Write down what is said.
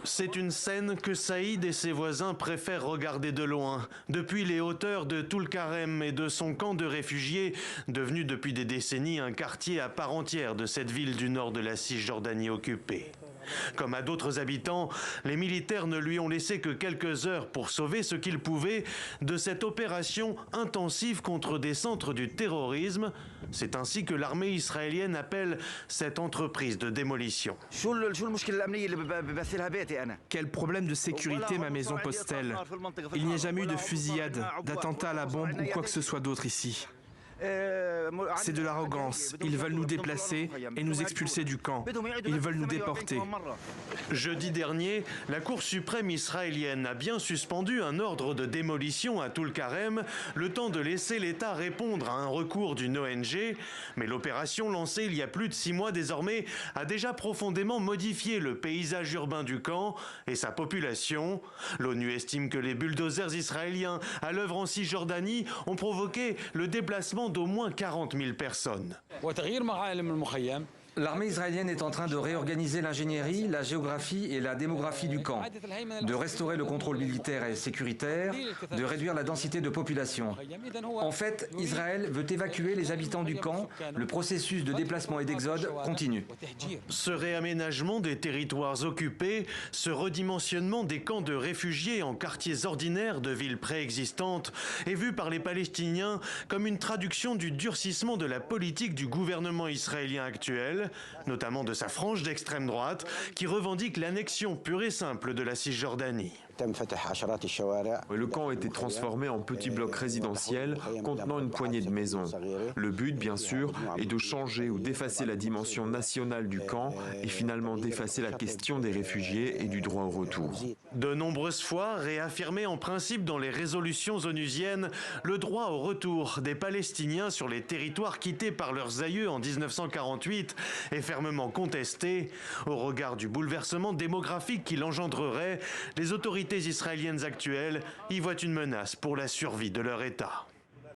C'est une scène que Saïd et ses voisins préfèrent regarder de loin, depuis les hauteurs de Toul-Karem et de son camp de réfugiés, devenu depuis des décennies un quartier à part entière de cette ville du nord de la Cisjordanie occupée. Comme à d'autres habitants, les militaires ne lui ont laissé que quelques heures pour sauver ce qu'ils pouvaient de cette opération intensive contre des centres du terrorisme. C'est ainsi que l'armée israélienne appelle cette entreprise de démolition. Quel problème de sécurité ma maison pose-t-elle? Il n'y a jamais eu de fusillade, d'attentat à la bombe ou quoi que ce soit d'autre ici. C'est de l'arrogance. Ils veulent nous déplacer et nous expulser du camp. Ils veulent nous déporter. Jeudi dernier, la Cour suprême israélienne a bien suspendu un ordre de démolition à Toul-Karem, le temps de laisser l'État répondre à un recours d'une ONG. Mais l'opération lancée il y a plus de 6 mois désormais a déjà profondément modifié le paysage urbain du camp et sa population. L'ONU estime que les bulldozers israéliens à l'œuvre en Cisjordanie ont provoqué le déplacement d'au moins 40 000 personnes. L'armée israélienne est en train de réorganiser l'ingénierie, la géographie et la démographie du camp, de restaurer le contrôle militaire et sécuritaire, de réduire la densité de population. En fait, Israël veut évacuer les habitants du camp. Le processus de déplacement et d'exode continue. Ce réaménagement des territoires occupés, ce redimensionnement des camps de réfugiés en quartiers ordinaires de villes préexistantes est vu par les Palestiniens comme une traduction du durcissement de la politique du gouvernement israélien actuel, notamment de sa frange d'extrême droite, qui revendique l'annexion pure et simple de la Cisjordanie. Le camp a été transformé en petit bloc résidentiel contenant une poignée de maisons. Le but, bien sûr, est de changer ou d'effacer la dimension nationale du camp et finalement d'effacer la question des réfugiés et du droit au retour. De nombreuses fois, réaffirmé en principe dans les résolutions onusiennes, le droit au retour des Palestiniens sur les territoires quittés par leurs aïeux en 1948 est fermement contesté. Au regard du bouleversement démographique qu'il engendrerait, les autorités israéliennes actuelles y voient une menace pour la survie de leur État.